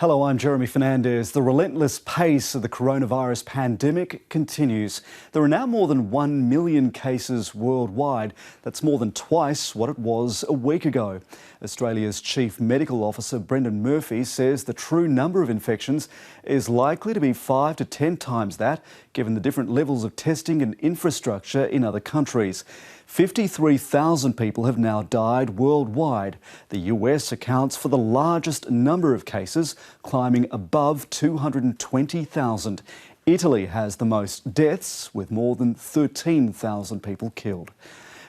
Hello, I'm Jeremy Fernandez. The relentless pace of the coronavirus pandemic continues. There are now more than 1 million cases worldwide. That's more than twice what it was a week ago. Australia's Chief Medical Officer Brendan Murphy says the true number of infections is likely to be 5 to 10 times that, given the different levels of testing and infrastructure in other countries. 53,000 people have now died worldwide. The US accounts for the largest number of cases, climbing above 220,000. Italy has the most deaths, with more than 13,000 people killed.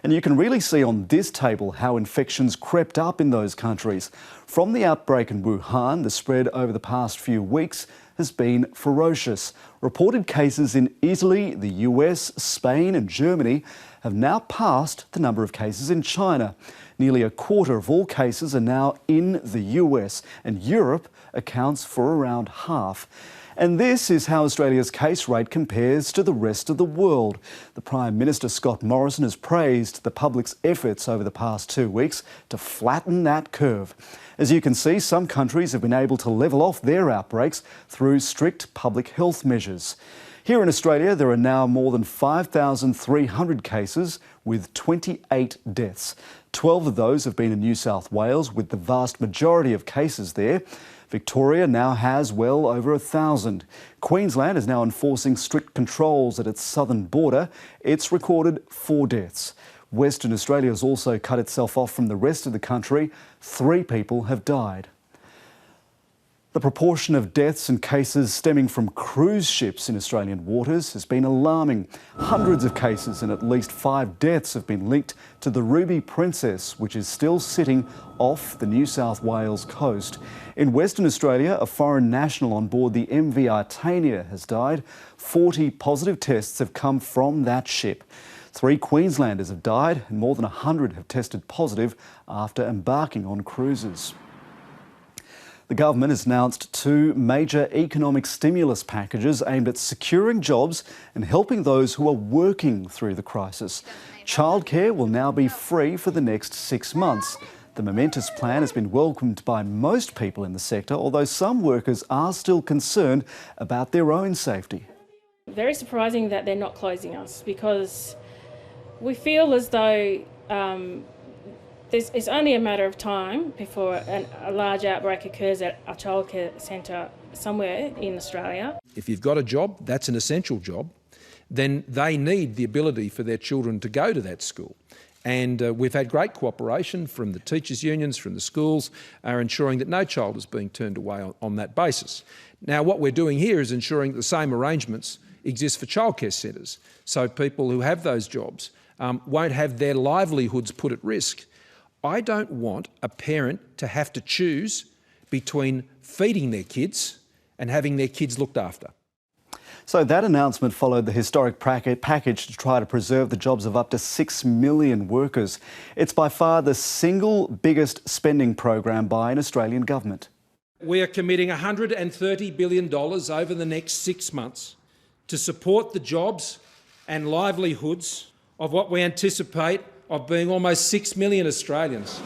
And you can really see on this table how infections crept up in those countries. From the outbreak in Wuhan, the spread over the past few weeks has been ferocious. Reported cases in Italy, the US, Spain and Germany have now passed the number of cases in China. Nearly a quarter of all cases are now in the US, and Europe accounts for around half. And this is how Australia's case rate compares to the rest of the world. The Prime Minister Scott Morrison has praised the public's efforts over the past 2 weeks to flatten that curve. As you can see, some countries have been able to level off their outbreaks through strict public health measures. Here in Australia, there are now more than 5,300 cases with 28 deaths. 12 of those have been in New South Wales, with the vast majority of cases there. Victoria now has well over 1,000. Queensland is now enforcing strict controls at its southern border. It's recorded 4 deaths. Western Australia has also cut itself off from the rest of the country. 3 people have died. The proportion of deaths and cases stemming from cruise ships in Australian waters has been alarming. Hundreds of cases and at least 5 deaths have been linked to the Ruby Princess, which is still sitting off the New South Wales coast. In Western Australia, a foreign national on board the MV Artania has died. 40 positive tests have come from that ship. 3 Queenslanders have died and more than 100 have tested positive after embarking on cruises. The government has announced 2 major economic stimulus packages aimed at securing jobs and helping those who are working through the crisis. Childcare will now be free for the next 6 months. The momentous plan has been welcomed by most people in the sector, although some workers are still concerned about their own safety. Very surprising that they're not closing us, because we feel as though it's only a matter of time before a large outbreak occurs at a childcare centre somewhere in Australia. If you've got a job, that's an essential job, then they need the ability for their children to go to that school. And we've had great cooperation from the teachers' unions, from the schools, are ensuring that no child is being turned away on that basis. Now, what we're doing here is ensuring that the same arrangements exist for childcare centres, so people who have those jobs won't have their livelihoods put at risk. I don't want a parent to have to choose between feeding their kids and having their kids looked after. So that announcement followed the historic package to try to preserve the jobs of up to 6 million workers. It's by far the single biggest spending program by an Australian government. We are committing $130 billion over the next 6 months to support the jobs and livelihoods of what we anticipate of being almost 6 million Australians.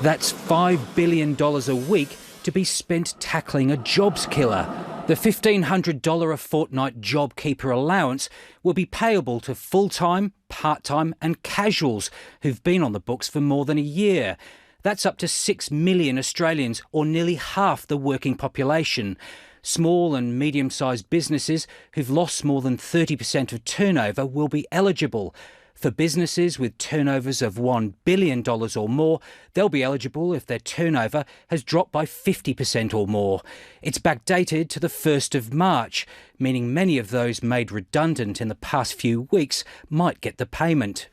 That's $5 billion a week to be spent tackling a jobs killer. The $1,500 a fortnight JobKeeper allowance will be payable to full-time, part-time and casuals who've been on the books for more than a year. That's up to 6 million Australians, or nearly half the working population. Small and medium-sized businesses who've lost more than 30% of turnover will be eligible. For businesses with turnovers of $1 billion or more, they'll be eligible if their turnover has dropped by 50% or more. It's backdated to the 1st of March, meaning many of those made redundant in the past few weeks might get the payment.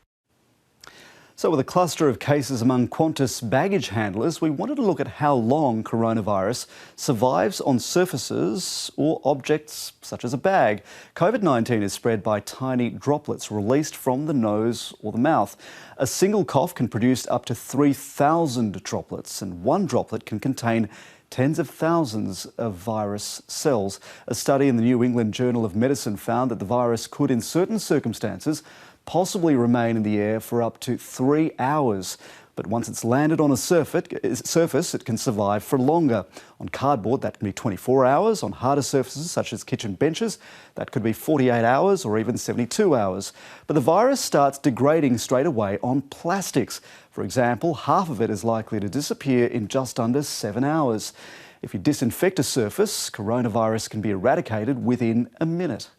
So with a cluster of cases among Qantas baggage handlers, we wanted to look at how long coronavirus survives on surfaces or objects such as a bag. COVID-19 is spread by tiny droplets released from the nose or the mouth. A single cough can produce up to 3,000 droplets, and one droplet can contain tens of thousands of virus cells. A study in the New England Journal of Medicine found that the virus could, in certain circumstances, possibly remain in the air for up to 3 hours. But once it's landed on a surface, it can survive for longer. On cardboard, that can be 24 hours. On harder surfaces, such as kitchen benches, that could be 48 hours or even 72 hours. But the virus starts degrading straight away on plastics. For example, half of it is likely to disappear in just under 7 hours. If you disinfect a surface, coronavirus can be eradicated within a minute.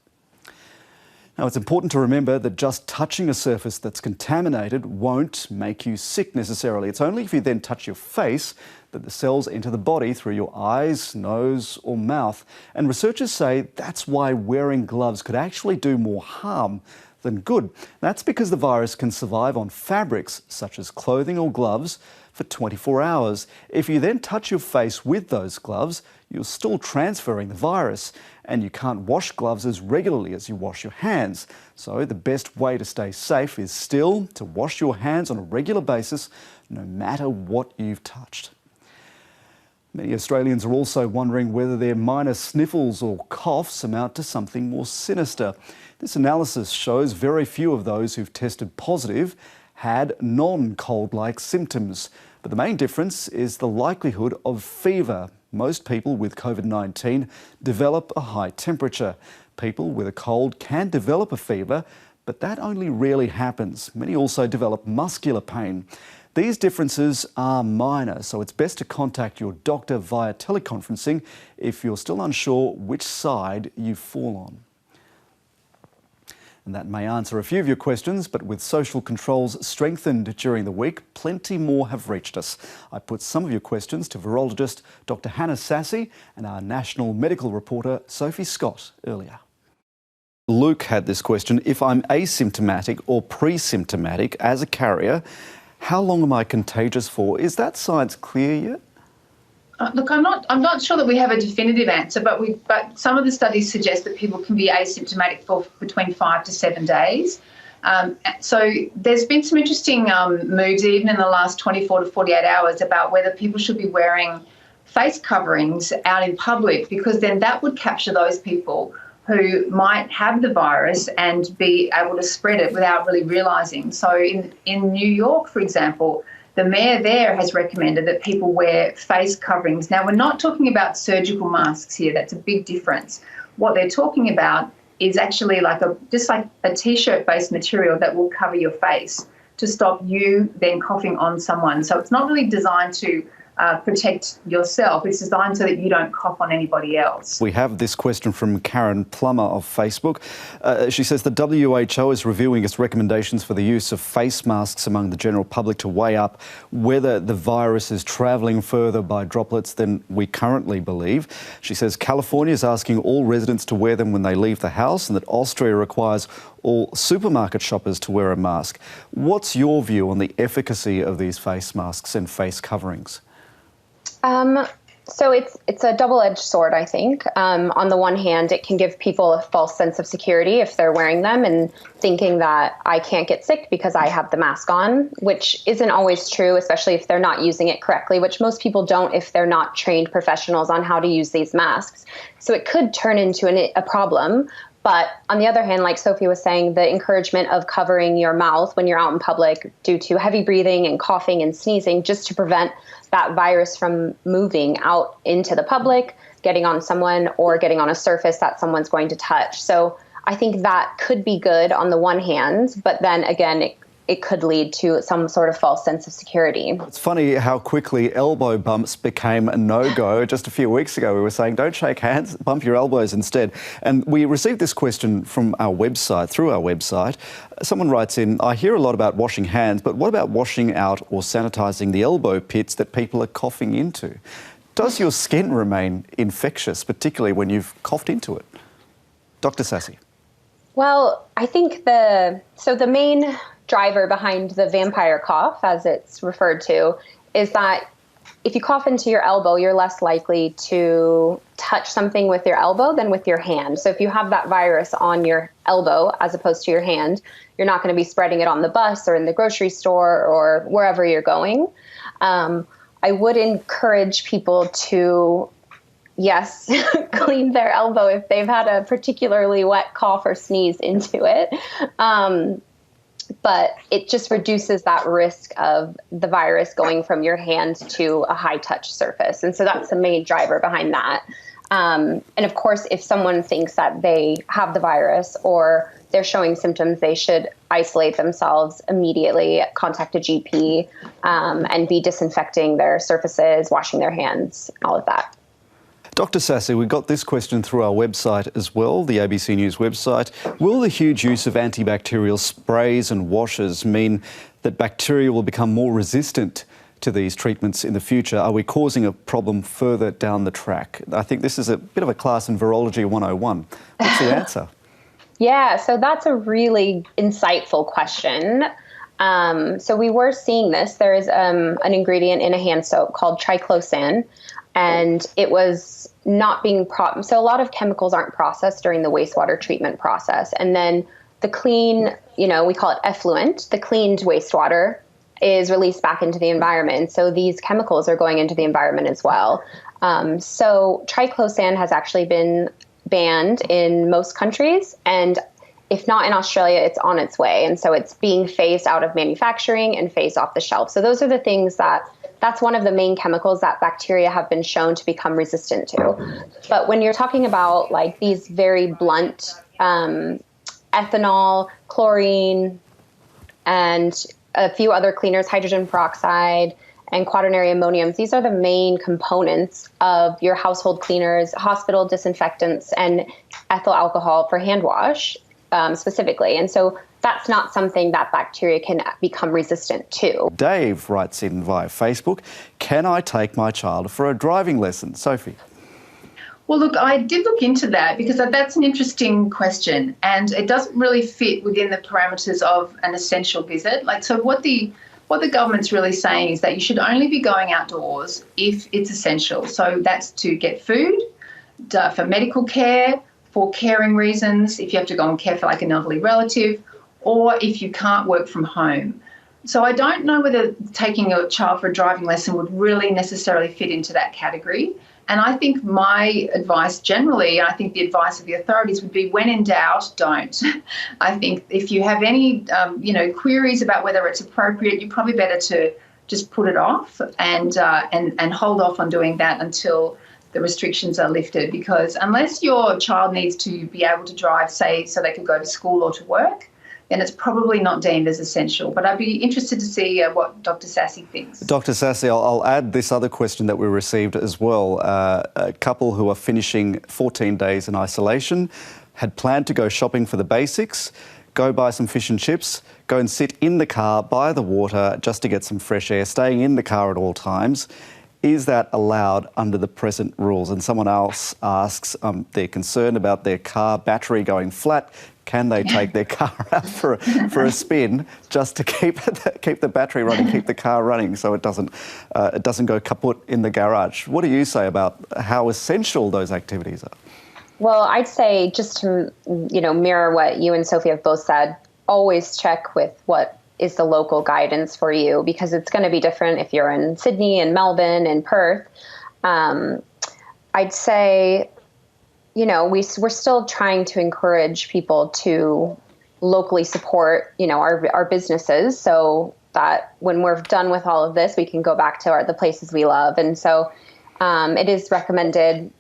Now, it's important to remember that just touching a surface that's contaminated won't make you sick necessarily. It's only if you then touch your face that the cells enter the body through your eyes, nose or mouth. And researchers say that's why wearing gloves could actually do more harm than good. That's because the virus can survive on fabrics such as clothing or gloves for 24 hours. If you then touch your face with those gloves, you're still transferring the virus, and you can't wash gloves as regularly as you wash your hands. So the best way to stay safe is still to wash your hands on a regular basis, no matter what you've touched. Many Australians are also wondering whether their minor sniffles or coughs amount to something more sinister. This analysis shows very few of those who've tested positive had non-cold-like symptoms. But the main difference is the likelihood of fever. Most people with COVID-19 develop a high temperature. People with a cold can develop a fever, but that only rarely happens. Many also develop muscular pain. These differences are minor, so it's best to contact your doctor via teleconferencing if you're still unsure which side you fall on. And that may answer a few of your questions, but with social controls strengthened during the week, plenty more have reached us. I put some of your questions to virologist Dr. Hannah Sassy and our national medical reporter Sophie Scott earlier. Luke had this question: if I'm asymptomatic or pre-symptomatic as a carrier, how long am I contagious for? Is that science clear yet? Look, I'm not sure that we have a definitive answer, but some of the studies suggest that people can be asymptomatic for between 5 to 7 days. So there's been some interesting moves even in the last 24 to 48 hours about whether people should be wearing face coverings out in public, because then that would capture those people who might have the virus and be able to spread it without really realising. So in New York, for example, the mayor there has recommended that people wear face coverings. Now, we're not talking about surgical masks here. That's a big difference. What they're talking about is actually just like a T-shirt based material that will cover your face to stop you then coughing on someone. So it's not really designed to protect yourself. It's designed so that you don't cough on anybody else. We have this question from Karen Plummer of Facebook. She says the WHO is reviewing its recommendations for the use of face masks among the general public to weigh up whether the virus is travelling further by droplets than we currently believe. She says California is asking all residents to wear them when they leave the house, and that Austria requires all supermarket shoppers to wear a mask. What's your view on the efficacy of these face masks and face coverings? So it's a double-edged sword, I think. On the one hand, it can give people a false sense of security if they're wearing them and thinking that I can't get sick because I have the mask on, which isn't always true, especially if they're not using it correctly, which most people don't if they're not trained professionals on how to use these masks. So it could turn into a problem. But on the other hand, like Sophie was saying, the encouragement of covering your mouth when you're out in public due to heavy breathing and coughing and sneezing, just to prevent that virus from moving out into the public, getting on someone or getting on a surface that someone's going to touch. So I think that could be good on the one hand, but then again, it could lead to some sort of false sense of security. It's funny how quickly elbow bumps became a no-go. Just a few weeks ago, we were saying, don't shake hands, bump your elbows instead. And we received this question from our website, through our website. Someone writes in, I hear a lot about washing hands, but what about washing out or sanitising the elbow pits that people are coughing into? Does your skin remain infectious, particularly when you've coughed into it? Dr. Sassy. Well, I think the main driver behind the vampire cough, as it's referred to, is that if you cough into your elbow, you're less likely to touch something with your elbow than with your hand. So if you have that virus on your elbow as opposed to your hand, you're not going to be spreading it on the bus or in the grocery store or wherever you're going. I would encourage people to, yes, clean their elbow if they've had a particularly wet cough or sneeze into it. but it just reduces that risk of the virus going from your hand to a high touch surface. And so that's the main driver behind that. And of course, if someone thinks that they have the virus or they're showing symptoms, they should isolate themselves immediately, contact a GP, and be disinfecting their surfaces, washing their hands, all of that. Dr. Sassy, we got this question through our website as well, the ABC News website. Will the huge use of antibacterial sprays and washes mean that bacteria will become more resistant to these treatments in the future? Are we causing a problem further down the track? I think this is a bit of a class in Virology 101. What's the answer? Yeah, so that's a really insightful question. So we were seeing this. There is an ingredient in a hand soap called triclosan, and it was not being so a lot of chemicals aren't processed during the wastewater treatment process. And then the clean, we call it effluent, the cleaned wastewater is released back into the environment. So these chemicals are going into the environment as well. So triclosan has actually been banned in most countries, and if not in Australia, it's on its way. And so it's being phased out of manufacturing and phased off the shelf. So those are the things that's one of the main chemicals that bacteria have been shown to become resistant to. But when you're talking about like these very blunt ethanol, chlorine, and a few other cleaners, hydrogen peroxide, and quaternary ammoniums, these are the main components of your household cleaners, hospital disinfectants, and ethyl alcohol for hand wash specifically. And so that's not something that bacteria can become resistant to. Dave writes in via Facebook, can I take my child for a driving lesson? Sophie. Well, look, I did look into that because that's an interesting question, and it doesn't really fit within the parameters of an essential visit. So what the government's really saying is that you should only be going outdoors if it's essential. So that's to get food, for medical care, for caring reasons, if you have to go and care for like an elderly relative, or if you can't work from home. So I don't know whether taking a child for a driving lesson would really necessarily fit into that category. And I think my advice generally, I think the advice of the authorities would be, when in doubt, don't. I think if you have any, queries about whether it's appropriate, you're probably better to just put it off and hold off on doing that until the restrictions are lifted. Because unless your child needs to be able to drive, say, so they can go to school or to work, then it's probably not deemed as essential. But I'd be interested to see what Dr. Sassy thinks. Dr. Sassy, I'll add this other question that we received as well. A couple who are finishing 14 days in isolation had planned to go shopping for the basics, go buy some fish and chips, go and sit in the car by the water just to get some fresh air, staying in the car at all times. Is that allowed under the present rules? And someone else asks, they're concerned about their car battery going flat. Can they take their car out for a spin just to keep the battery running, keep the car running so it doesn't go kaput in the garage? What do you say about how essential those activities are? Well, I'd say, just to mirror what you and Sophie have both said, always check with what is the local guidance for you, because it's going to be different if you're in Sydney and Melbourne and Perth. I'd say, we're still trying to encourage people to locally support, our businesses, so that when we're done with all of this, we can go back to the places we love. And so it is recommended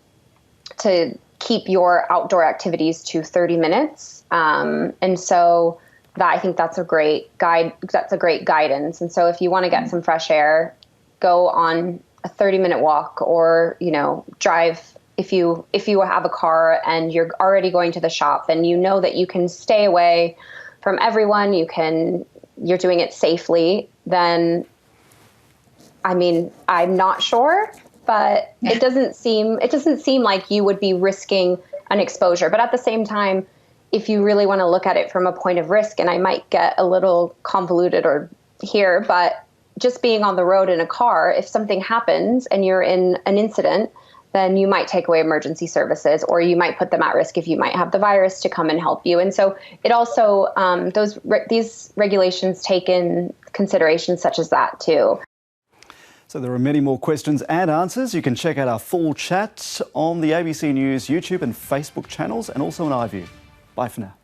to keep your outdoor activities to 30 minutes. And so I think that's a great guide. That's a great guidance. And so if you want to get some fresh air, go on a 30-minute walk, or, drive. If you have a car and you're already going to the shop and you know that you can stay away from everyone, you're doing it safely, then, I'm not sure, but it doesn't seem like you would be risking an exposure. But at the same time, if you really want to look at it from a point of risk, and I might get a little convoluted here, but just being on the road in a car, if something happens and you're in an incident, then you might take away emergency services, or you might put them at risk if you might have the virus to come and help you. And so it also, these regulations take in considerations such as that too. So there are many more questions and answers. You can check out our full chat on the ABC News YouTube and Facebook channels, and also on iView. Bye for now.